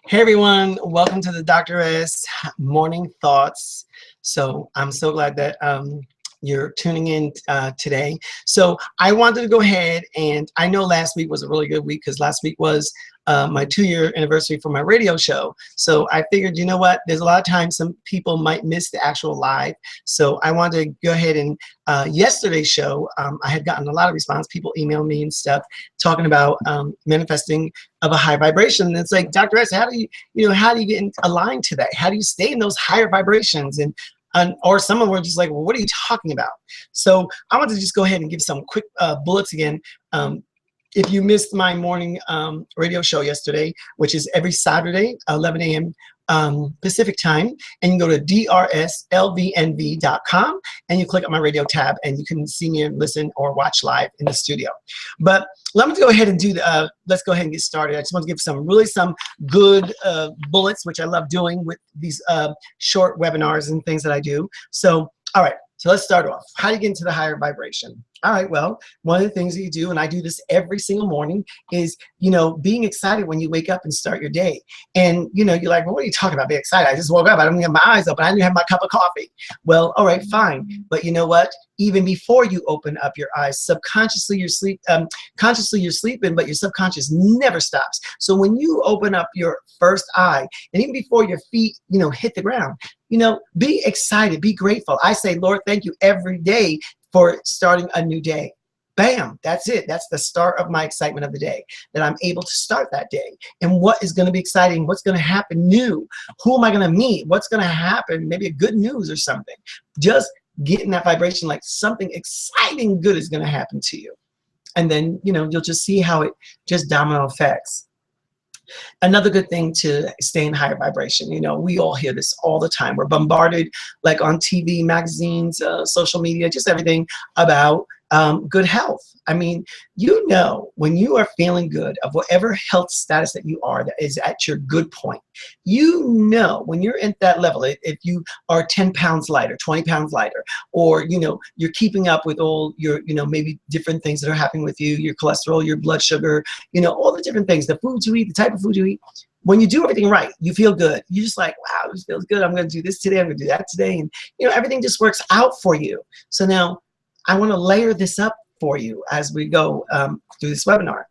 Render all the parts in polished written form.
Hey everyone, welcome to the Dr. S Morning Thoughts. So I'm so glad that you're tuning in today. So I wanted to go ahead, and I know last week was a really good week because last week was my 2-year anniversary for my radio show. So I figured, you know what, there's a lot of times some people might miss the actual live. So I wanted to go ahead and yesterday's show, I had gotten a lot of response. People email me and stuff talking about manifesting of a high vibration. And it's like, Dr. S, how do how do you get aligned to that? How do you stay in those higher vibrations? Or some of them were just like, well, what are you talking about? So I want to just go ahead and give some quick bullets again. If you missed my morning radio show yesterday, which is every Saturday, 11 a.m. Pacific time, and you can go to drslvnv.com and you click on my radio tab and you can see me and listen or watch live in the studio. But let me go ahead and let's go ahead and get started. I just want to give some good bullets, which I love doing with these short webinars and things that I do. So, all right. So let's start off. How do you get into the higher vibration? All right, well, one of the things that you do, and I do this every single morning, is, being excited when you wake up and start your day. And, you're like, well, what are you talking about being excited? I just woke up. I don't even have my eyes open. I didn't have my cup of coffee. Well, all right, fine. But you know what? Even before you open up your eyes, subconsciously consciously you're sleeping, but your subconscious never stops. So when you open up your first eye, and even before your feet, hit the ground, be excited, be grateful. I say, Lord, thank you every day for starting a new day. Bam, that's it. That's the start of my excitement of the day, that I'm able to start that day. And what is going to be exciting? What's going to happen new? Who am I going to meet? What's going to happen? Maybe a good news or something. Just getting that vibration, like something exciting good is going to happen to you. And then, you'll just see how it just domino effects. Another good thing to stay in higher vibration, we all hear this all the time. We're bombarded, like on TV, magazines, social media, just everything about good health. I mean, when you are feeling good of whatever health status that you are, that is at your good point, when you're at that level, if you are 10 pounds lighter, 20 pounds lighter, or, you're keeping up with all your, maybe different things that are happening with you, your cholesterol, your blood sugar, all the different things, the foods you eat, the type of food you eat. When you do everything right, you feel good. You're just like, wow, this feels good. I'm going to do this today. I'm going to do that today. And, everything just works out for you. So now I want to layer this up for you as we go through this webinar.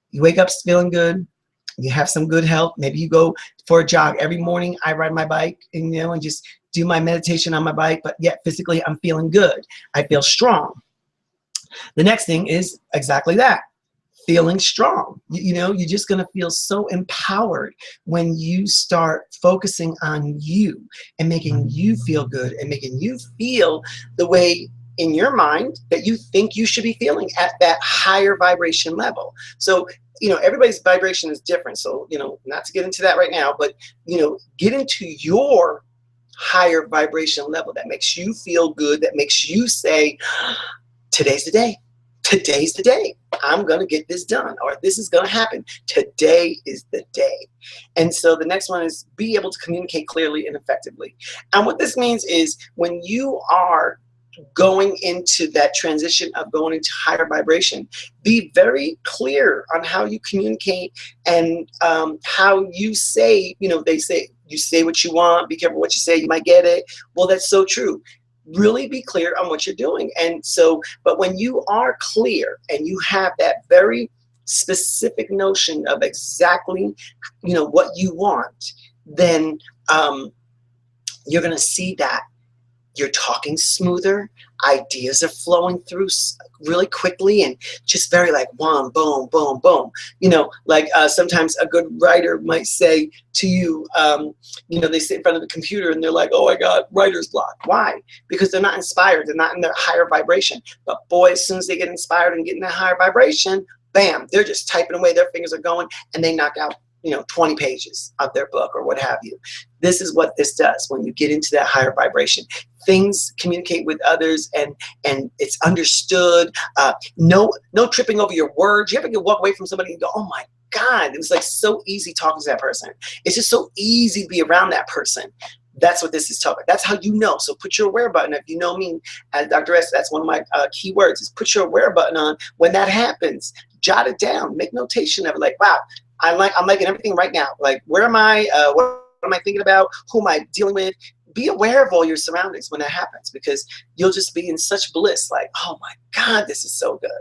You wake up feeling good. You have some good health. Maybe you go for a jog. Every morning I ride my bike and, and just do my meditation on my bike, but yet physically I'm feeling good. I feel strong. The next thing is exactly that. Feeling strong. You're just going to feel so empowered when you start focusing on you and making you feel good and making you feel the way in your mind that you think you should be feeling at that higher vibration level. So, everybody's vibration is different. So, not to get into that right now, but, get into your higher vibration level that makes you feel good, that makes you say, today's the day. Today's the day. I'm going to get this done, or this is going to happen. Today is the day. And so the next one is be able to communicate clearly and effectively. And what this means is when you are going into that transition of going into higher vibration, be very clear on how you communicate and how you say, they say, you say what you want, be careful what you say, you might get it. Well, that's so true. Really be clear on what you're doing. And so, but when you are clear and you have that very specific notion of exactly, what you want, then you're going to see that you're talking smoother, ideas are flowing through really quickly and just very like one, boom, boom, boom. Sometimes a good writer might say to you, they sit in front of the computer and they're like, oh, I got writer's block. Why? Because they're not inspired. They're not in their higher vibration. But boy, as soon as they get inspired and get in that higher vibration, bam, they're just typing away. Their fingers are going and they knock out 20 pages of their book or what have you. This is what this does when you get into that higher vibration. Things communicate with others and it's understood. No tripping over your words. You ever walk away from somebody and go, oh my God, it was like so easy talking to that person. It's just so easy to be around that person. That's what this is talking about. That's how you know. So put your aware button. If you know me as Dr. S, that's one of my key words is put your aware button on. When that happens, jot it down, make notation of it. Like, wow, I'm liking everything right now. Like, where am I? What am I thinking about? Who am I dealing with? Be aware of all your surroundings when that happens, because you'll just be in such bliss. Like, oh my God, this is so good.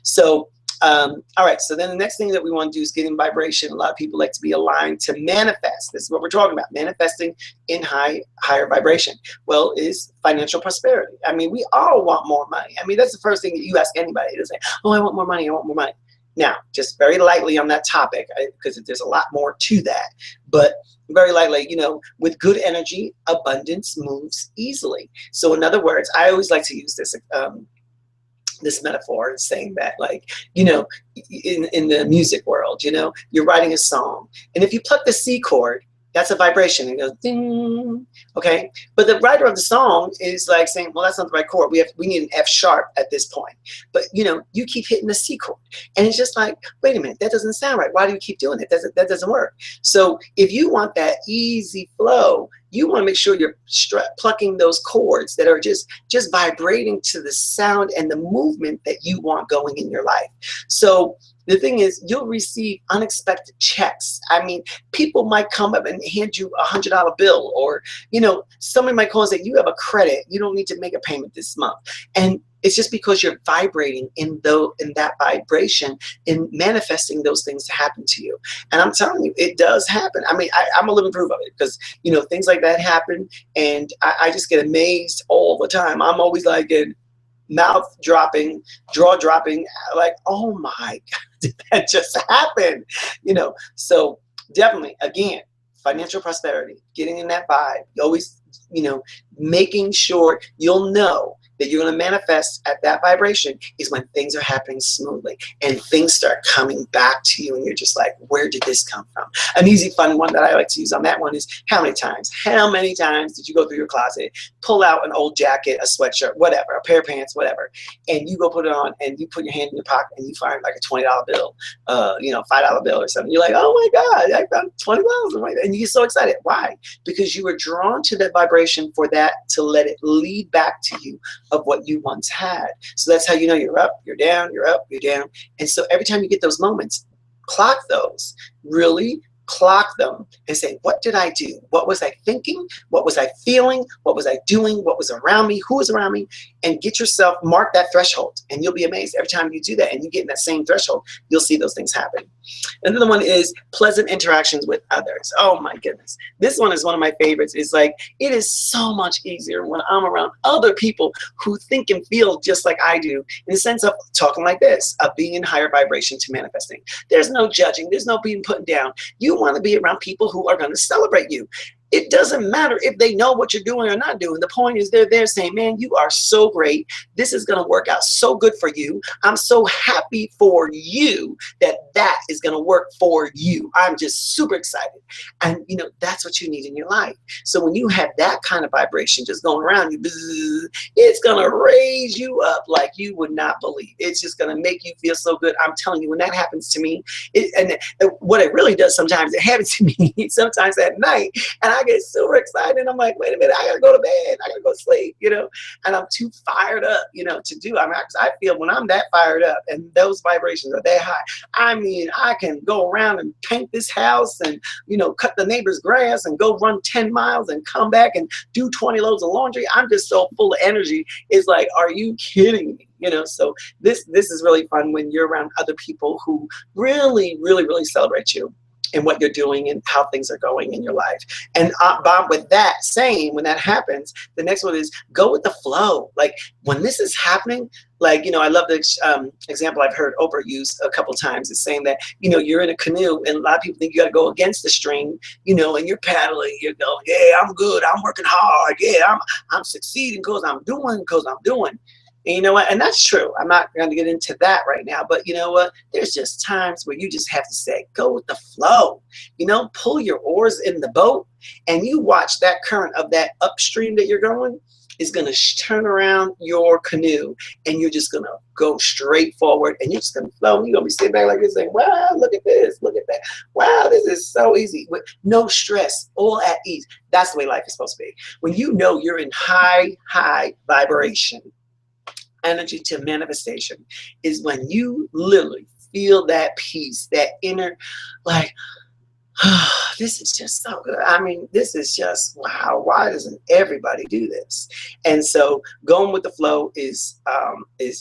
So, all right. So then the next thing that we want to do is get in vibration. A lot of people like to be aligned to manifest. This is what we're talking about. Manifesting in higher vibration. Well, is financial prosperity. I mean, we all want more money. I mean, that's the first thing that you ask anybody. They say, oh, I want more money. I want more money. Now, just very lightly on that topic, because there's a lot more to that, but very lightly, you know, with good energy, abundance moves easily. So in other words, I always like to use this metaphor, saying that, like, you know, in the music world, you know, you're writing a song, and if you pluck the C chord, that's a vibration. It goes ding, okay? But the writer of the song is like saying, well, that's not the right chord. We need an F sharp at this point. But, you know, you keep hitting the C chord. And it's just like, wait a minute, that doesn't sound right. Why do you keep doing it? That doesn't work. So if you want that easy flow, you want to make sure you're plucking those chords that are just vibrating to the sound and the movement that you want going in your life. So the thing is, you'll receive unexpected checks. I mean, people might come up and hand you $100 bill, or, you know, somebody might call and say, you have a credit. You don't need to make a payment this month. And it's just because you're vibrating in that vibration, in manifesting those things to happen to you. And I'm telling you, it does happen. I mean, I'm a living proof of it, because, you know, things like that happen, and I just get amazed all the time. I'm always like in mouth dropping, jaw dropping, like, oh my God, did that just happen? You know, so definitely, again, financial prosperity, getting in that vibe, you always, you know, making sure you'll know that you're going to manifest at that vibration is when things are happening smoothly and things start coming back to you, and you're just like, where did this come from? An easy, fun one that I like to use on that one is, how many times did you go through your closet, pull out an old jacket, a sweatshirt, whatever, a pair of pants, whatever, and you go put it on, and you put your hand in your pocket, and you find like a $20 bill, you know, $5 bill or something. You're like, oh my God, I found $20, and you get so excited. Why? Because you were drawn to that vibration for that to let it lead back to you of what you once had. So that's how you know you're up, you're down, you're up, you're down. And so every time you get those moments, clock those, really clock them, and say, what did I do? What was I thinking? What was I feeling? What was I doing? What was around me? Who was around me? And get yourself, mark that threshold, and you'll be amazed. Every time you do that and you get in that same threshold, you'll see those things happen. Another one is pleasant interactions with others. Oh my goodness. This one is one of my favorites. It's like, it is so much easier when I'm around other people who think and feel just like I do, in the sense of talking like this, of being in higher vibration to manifesting. There's no judging. There's no being put down. You want to be around people who are going to celebrate you. It doesn't matter if they know what you're doing or not doing. The point is, they're there saying, man, you are so great. This is going to work out so good for you. I'm so happy for you that that is going to work for you. I'm just super excited. And, you know, that's what you need in your life. So when you have that kind of vibration just going around you, it's going to raise you up like you would not believe. It's just going to make you feel so good. I'm telling you, when that happens to me, and what it really does sometimes, it happens to me sometimes at night, and I get super excited, and I'm like, wait a minute, I gotta go to bed, I gotta go to sleep, you know, and I'm too fired up, you know, to do. I mean, I feel when I'm that fired up and those vibrations are that high, I mean, I can go around and paint this house, and, you know, cut the neighbor's grass, and go run 10 miles and come back and do 20 loads of laundry. I'm just so full of energy. It's like, are you kidding me? You know, so this is really fun when you're around other people who really, really, really celebrate you and what you're doing and how things are going in your life. And Bob, with that saying, when that happens, the next one is go with the flow. Like, when this is happening, like, you know, I love the example I've heard Oprah use a couple times, is saying that, you know, you're in a canoe, and a lot of people think you got to go against the stream, you know, and you're paddling, you're going, yeah, I'm good, I'm working hard, yeah, I'm succeeding because I'm doing. And you know what? And that's true. I'm not going to get into that right now. But you know what? There's just times where you just have to say, go with the flow. You know, pull your oars in the boat, and you watch that current of that upstream that you're going is going to turn around your canoe, and you're just going to go straight forward, and you're just going to flow. You're going to be sitting back like this saying, wow, look at this, look at that. Wow, this is so easy. With no stress, all at ease. That's the way life is supposed to be. When you know you're in high vibration, energy to manifestation is when you literally feel that peace, that inner, like, this is just so good. I mean, this is just, wow, why doesn't everybody do this? And so going with the flow is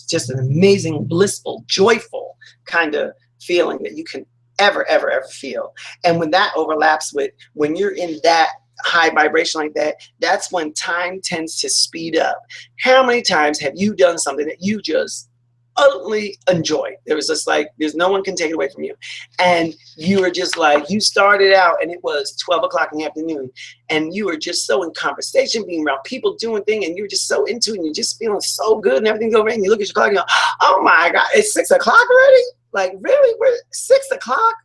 just an amazing, blissful, joyful kind of feeling that you can ever feel. And when that overlaps with when you're in that high vibration like that, that's when time tends to speed up. How many times have you done something that you just utterly enjoy? It was just like, there's no one can take it away from you. And you were just like, you started out and it was 12 o'clock in the afternoon and you were just so in conversation, being around people doing things, and you were just so into it and you're just feeling so good and everything's over. And you look at your clock and you go, oh my God, it's 6 o'clock already? Like, really? We're 6 o'clock?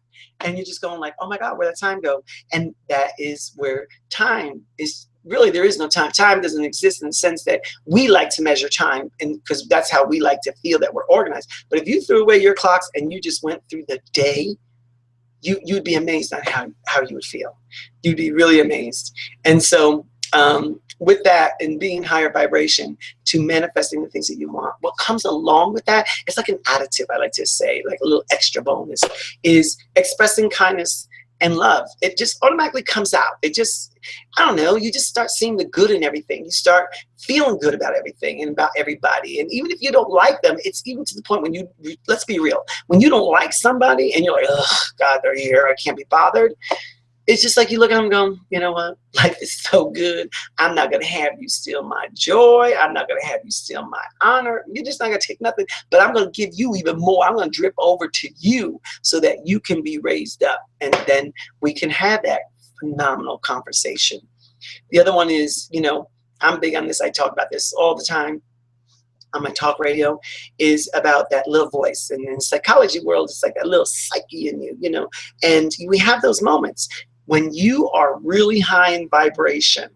And you're just going like, oh my God, where'd the time go? And that is where time is. Really, there is no time. Time doesn't exist in the sense that we like to measure time, and because that's how we like to feel that we're organized. But if you threw away your clocks and you just went through the day, you'd be amazed at how you would feel. You'd be really amazed. And so with that and being higher vibration to manifesting the things that you want, what comes along with that, it's like an additive, I like to say, like a little extra bonus, is expressing kindness and love. It just automatically comes out. It just, I don't know, you just start seeing the good in everything. You start feeling good about everything and about everybody. And even if you don't like them, it's even to the point when you, let's be real, when you don't like somebody and you're like, oh God, they're here, I can't be bothered. It's just like you look at them going, you know what, life is so good. I'm not going to have you steal my joy. I'm not going to have you steal my honor. You're just not going to take nothing, but I'm going to give you even more. I'm going to drip over to you so that you can be raised up. And then we can have that phenomenal conversation. The other one is, you know, I'm big on this. I talk about this all the time on my talk radio, is about that little voice. And in the psychology world, it's like that little psyche in you, you know, and we have those moments. When you are really high in vibration,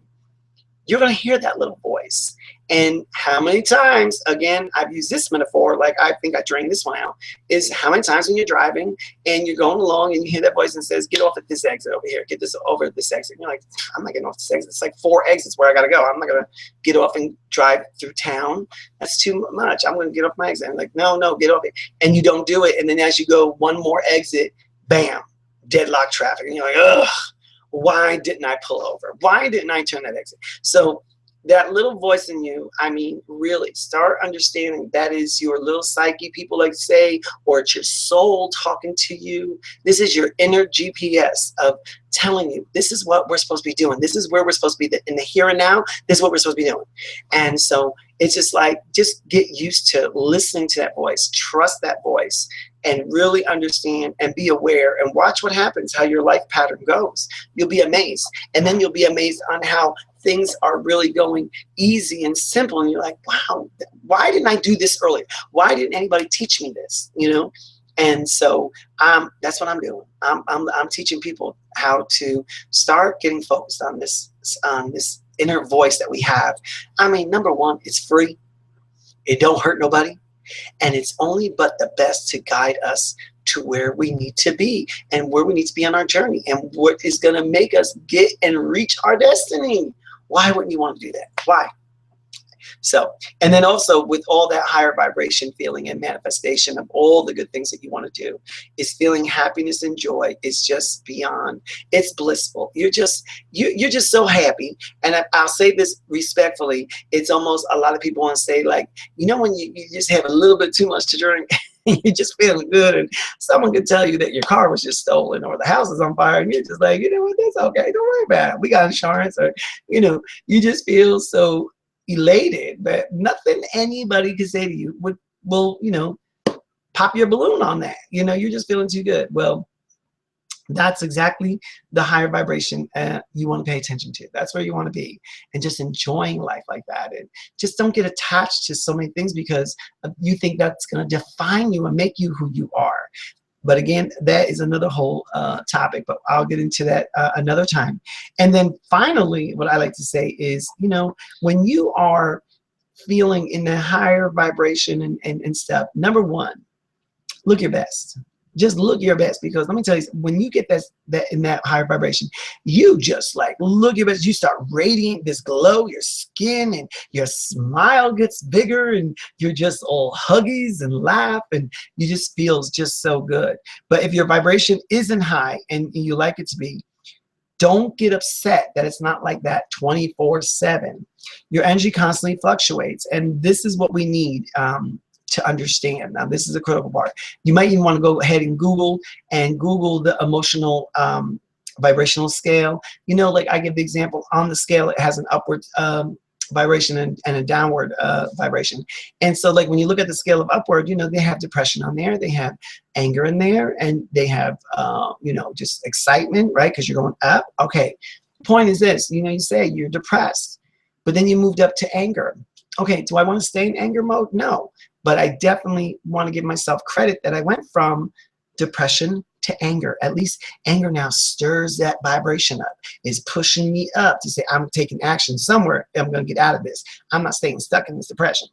you're going to hear that little voice. And how many times, again, I've used this metaphor, like I think I drained this one out, is how many times when you're driving and you're going along and you hear that voice and says, get off at this exit over here, get this over at this exit. And you're like, I'm not getting off this exit. It's like 4 exits where I got to go. I'm not going to get off and drive through town. That's too much. I'm going to get off my exit. I'm like, no, get off it. And you don't do it. And then as you go one more exit, bam, deadlock traffic. And you're like, ugh, why didn't I pull over? Why didn't I turn that exit? So that little voice in you, I mean, really start understanding that is your little psyche, people like to say, or it's your soul talking to you. This is your inner GPS of telling you, this is what we're supposed to be doing. This is where we're supposed to be in the here and now. This is what we're supposed to be doing. And so it's just like, just get used to listening to that voice, trust that voice, and really understand and be aware and watch what happens, how your life pattern goes. You'll be amazed. And then you'll be amazed on how things are really going easy and simple. And you're like, wow, why didn't I do this earlier? Why didn't anybody teach me this? You know? And so that's what I'm doing. I'm teaching people how to start getting focused on this inner voice that we have. I mean, number one, it's free. It don't hurt nobody. And it's only but the best to guide us to where we need to be and where we need to be on our journey and what is going to make us get and reach our destiny. Why wouldn't you want to do that? Why? So, and then also with all that higher vibration feeling and manifestation of all the good things that you want to do is feeling happiness and joy. It's just beyond, it's blissful. You're just so happy. And I'll say this respectfully. It's almost, a lot of people want to say, like, you know, when you just have a little bit too much to drink, you're just feeling good, and someone could tell you that your car was just stolen or the house is on fire, and you're just like, you know what, that's okay, don't worry about it, we got insurance. Or, you know, you just feel so elated that nothing anybody can say to you will, you know, pop your balloon on that. You know, you're just feeling too good. Well, that's exactly the higher vibration you want to pay attention to. That's where you want to be, and just enjoying life like that. And just don't get attached to so many things because you think that's going to define you and make you who you are. But again, that is another whole topic, but I'll get into that another time. And then finally, what I like to say is, you know, when you are feeling in the higher vibration and stuff, number one, look your best. Just look your best, because let me tell you, when you get that in that higher vibration, you just like look your best. You start radiating this glow, your skin and your smile gets bigger, and you're just all huggies and laugh, and you just feels just so good. But if your vibration isn't high and you like it to be, don't get upset that it's not like that 24/7. Your energy constantly fluctuates, and this is what we need to understand. Now, this is a critical part. You might even want to go ahead and Google the emotional vibrational scale. You know, like I give the example, on the scale, it has an upward vibration and a downward vibration. And so like when you look at the scale of upward, you know, they have depression on there, they have anger in there, and they have, you know, just excitement, right? Because you're going up. Okay. Point is this, you know, you say you're depressed, but then you moved up to anger. Okay. Do I want to stay in anger mode? No. But I definitely want to give myself credit that I went from depression to anger. At least anger now stirs that vibration up, is pushing me up to say, I'm taking action somewhere. I'm going to get out of this. I'm not staying stuck in this depression.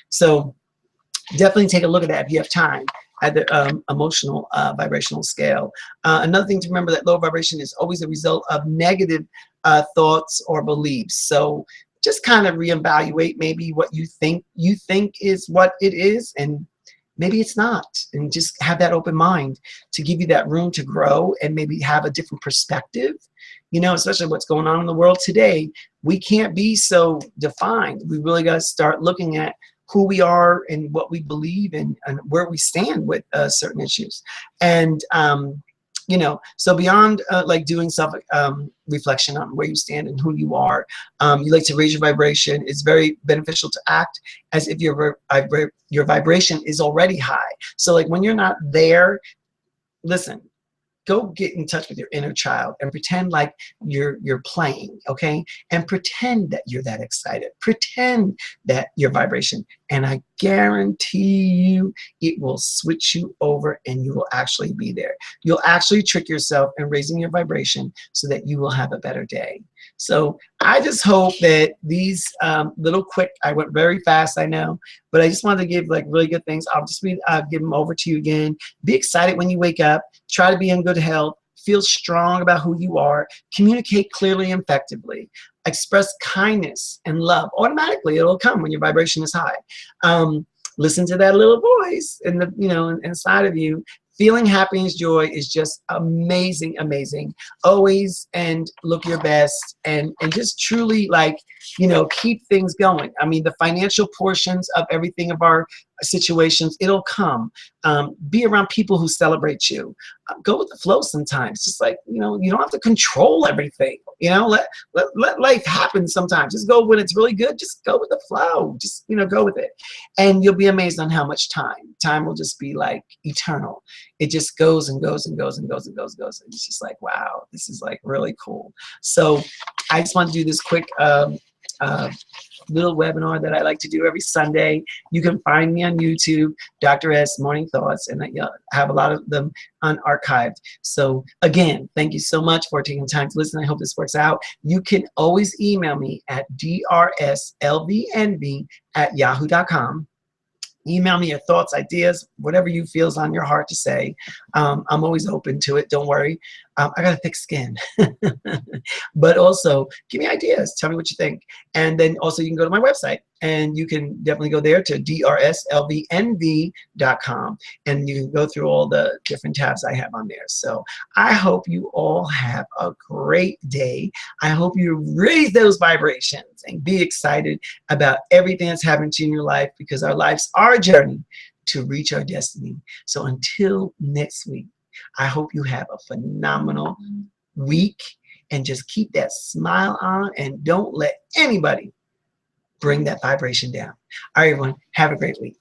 So definitely take a look at that if you have time, at the emotional vibrational scale. Another thing to remember, that low vibration is always a result of negative thoughts or beliefs. So just kind of reevaluate maybe what you think is what it is, and maybe it's not, and just have that open mind to give you that room to grow and maybe have a different perspective. You know, especially what's going on in the world today, we can't be so defined. We really got to start looking at who we are and what we believe and where we stand with certain issues. And you know, so beyond like doing self reflection on where you stand and who you are, you like to raise your vibration. It's very beneficial to act as if your vibration is already high. So like when you're not there, listen, go get in touch with your inner child and pretend like you're playing, okay? And pretend that you're that excited. Pretend that your vibration, and I guarantee you it will switch you over and you will actually be there. You'll actually trick yourself in raising your vibration so that you will have a better day. So I just hope that these little quick, I went very fast, I know, but I just wanted to give like really good things. I'll just give them over to you again. Be excited when you wake up. Try to be in good health. Feel strong about who you are. Communicate clearly and effectively. Express kindness and love. Automatically, it'll come when your vibration is high. Listen to that little voice in the, you know, inside of you. Feeling happiness, joy is just amazing, amazing. Always, and look your best, and just truly, like, you know, keep things going. I mean, the financial portions of everything of our situations, it'll come. Be around people who celebrate you. Go with the flow sometimes. Just like, you know, you don't have to control everything. You know, let life happen sometimes. Just go when it's really good. Just go with the flow. Just, you know, go with it. And you'll be amazed on how much time will just be like eternal. It just goes and goes and goes and goes and goes and goes. And it's just like, wow, this is like really cool. So I just want to do this quick little webinar that I like to do every Sunday. You can find me on YouTube, Dr. S Morning Thoughts, and I have a lot of them unarchived. So again, thank you so much for taking time to listen. I hope this works out. You can always email me at drslvnv@yahoo.com. Email me your thoughts, ideas, whatever you feel is on your heart to say. I'm always open to it. Don't worry. I got a thick skin. But also, give me ideas. Tell me what you think. And then also, you can go to my website, and you can definitely go there to drslvnv.com. And you can go through all the different tabs I have on there. So I hope you all have a great day. I hope you raise those vibrations and be excited about everything that's happening to you in your life, because our lives are a journey to reach our destiny. So until next week, I hope you have a phenomenal week, and just keep that smile on, and don't let anybody bring that vibration down. All right, everyone, have a great week.